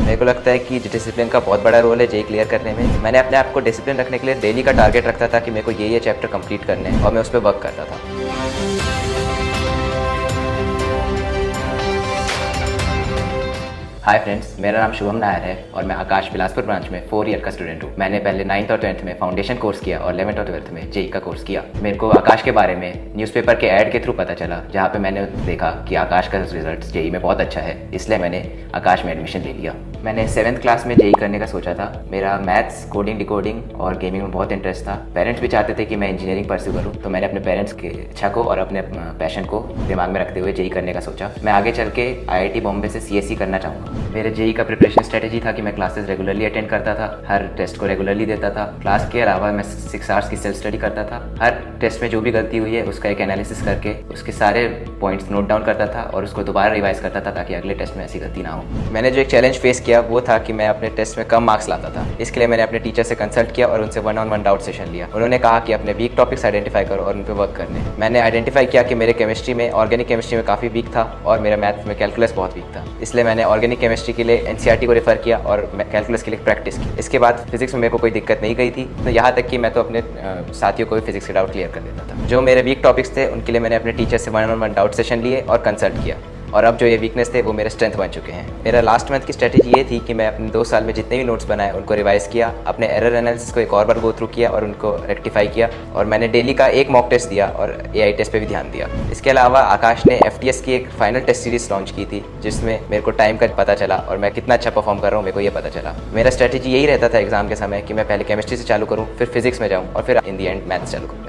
मेरे को लगता है कि डिसिप्लिन का बहुत बड़ा रोल है जेई क्लियर करने में। मैंने अपने आप को डिसिप्लिन रखने के लिए डेली का टारगेट रखता था कि मेरे को ये चैप्टर कंप्लीट करने हैं और मैं उस पर वर्क करता था। हाय फ्रेंड्स, मेरा नाम शुभम नायर है और मैं आकाश बिलासपुर ब्रांच में 4 ईयर का स्टूडेंट हूँ। मैंने पहले 9th और 10th में फाउंडेशन कोर्स किया और 11th और 12th में जेई का कोर्स किया। मेरे को आकाश के बारे में न्यूज़पेपर के ऐड के थ्रू पता चला, जहाँ पे मैंने देखा कि आकाश का रिजल्ट जेई में बहुत अच्छा है, इसलिए मैंने आकाश में एडमिशन ले लिया। मैंने 7th क्लास में जेई करने का सोचा था। मेरा मैथ्स, कोडिंग, डिकोडिंग और गेमिंग में बहुत इंटरेस्ट था। पेरेंट्स भी चाहते थे कि मैं इंजीनियरिंग परस्यू करूँ, तो मैंने अपने पेरेंट्स की इच्छा को और अपने पैशन को दिमाग में रखते हुए जेई करने का सोचा। मैं आगे चल के IIT बॉम्बे से CSE करना चाहूँगा। मेरे जेई का प्रिपरेशन स्ट्रेटेजी था कि मैं क्लासेस रेगुलरली अटेंड करता था, हर टेस्ट को रेगुलरली देता था। क्लास के अलावा मैं 6 आवर्स की सेल्फ स्टडी करता था। हर टेस्ट में जो भी गलती हुई है उसका एक एनालिसिस करके उसके सारे पॉइंट्स नोट डाउन करता था और उसको दोबारा रिवाइज करता था ताकि अगले टेस्ट में ऐसी गलती ना हो। मैंने जो एक चैलेंज फेस किया वो था कि मैं अपने टेस्ट में कम मार्क्स लाता था। इसके लिए मैंने अपने टीचर से कंसल्ट किया और उनसे 1-on-1 डाउट सेशन लिया। उन्होंने कहा कि अपने वीक टॉपिक्स आइडेंटिफाई करो और उन पर वर्क करने। मैंने आइडेंटिफाई किया कि मेरे केमिस्ट्री में, ऑर्गेनिक केमिस्ट्री में काफ़ी वीक था और मेरा मैथ में कैलकुलस बहुत वीक था। इसलिए मैंने ऑर्गेनिक केमिस्ट्री के लिए NCERT को रेफर किया और कैलकुलस के लिए प्रैक्टिस की। इसके बाद फिजिक्स में मेरे को कोई दिक्कत नहीं गई थी, तो यहाँ तक कि मैं तो अपने साथियों को भी फिजिक्स के डाउट क्लियर कर देता था। जो मेरे वीक टॉपिक्स थे उनके लिए मैंने अपने टीचर से 1-on-1 डाउट सेशन लिए और कंसल्ट किया, और अब जो ये वीकनेस थे वो मेरे स्ट्रेंथ बन चुके हैं। मेरा लास्ट मंथ की स्ट्रेटेजी ये थी कि मैं अपने 2 साल में जितने भी नोट्स बनाए उनको रिवाइज किया, अपने एरर एनालिसिस को एक और बार गो थ्रू किया और उनको रेक्टिफाई किया, और मैंने डेली का एक मॉक टेस्ट दिया और AI टेस्ट पे भी ध्यान दिया। इसके अलावा आकाश ने FTS की एक फाइनल टेस्ट सीरीज लॉन्च की थी, जिसमें मेरे को टाइम का पता चला और मैं कितना अच्छा परफॉर्म कर रहा हूँ मेरे को ये पता चला। मेरा स्ट्रेटेजी यही रहता था एग्जाम के समय कि मैं पहले केमिस्ट्री से चालू करूँ, फिर फिजिक्स में जाऊँ और फिर इन दी एंड मैथ्स चालू करूँ।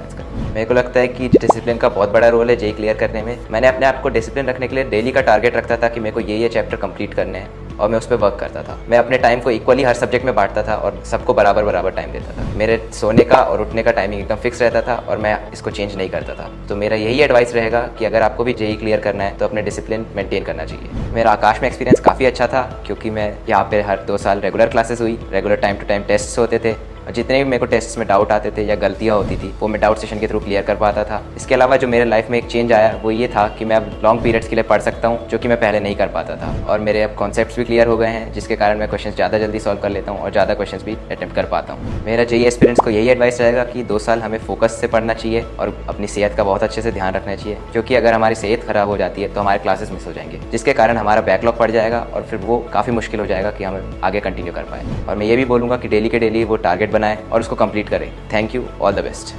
मेरे को लगता है कि डिसिप्लिन का बहुत बड़ा रोल है जेई क्लियर करने में। मैंने अपने आप को डिसिप्लिन रखने के लिए डेली का टारगेट रखता था कि मेरे को ये चैप्टर कंप्लीट करने हैं और मैं उस पर वर्क करता था। मैं अपने टाइम को इक्वली हर सब्जेक्ट में बांटता था और सबको बराबर टाइम देता था। मेरे सोने का और उठने का टाइमिंग एकदम फिक्स रहता था और मैं इसको चेंज नहीं करता था। तो मेरा यही एडवाइस रहेगा कि अगर आपको भी जेई क्लियर करना है तो अपने डिसिप्लिन मेंटेन करना चाहिए। मेरा आकाश में एक्सपीरियंस काफ़ी अच्छा था, क्योंकि मैं यहाँ पे हर 2 साल रेगुलर क्लासेस हुई, regular time to time test होते थे, और जितने भी मेरे को टेस्ट में डाउट आते थे या गलतियाँ होती थी वो मैं डाउट सेशन के थ्रू क्लियर कर पाता था। इसके अलावा जो मेरे लाइफ में एक चेंज आया वो ये था कि मैं अब लॉन्ग पीरियड्स के लिए पढ़ सकता हूँ, जो कि मैं पहले नहीं कर पाता था, और मेरे अब कॉन्सेप्ट्स भी क्लियर हो गए हैं, जिसके कारण मैं क्वेश्चन ज़्यादा जल्दी सॉल्व कर लेता हूँ और ज़्यादा क्वेश्चन भी अटेम्प्ट कर पाता हूँ। मेरा जेई एस्पिरेंट्स को यही एडवाइस रहेगा कि 2 साल हमें फोकस से पढ़ना चाहिए और अपनी सेहत का बहुत अच्छे से ध्यान रखना चाहिए, क्योंकि अगर हमारी सेहत खराब हो जाती है तो हमारे क्लासेस मिस हो जाएंगे, जिसके कारण हमारा बैकलॉग पड़ जाएगा और फिर वो काफ़ी मुश्किल हो जाएगा कि हम आगे कंटिन्यू कर पाएँ। और मैं ये भी बोलूँगा कि डेली के डेली वो टारगेट बनाएं और उसको कंप्लीट करें। Thank you, all the best.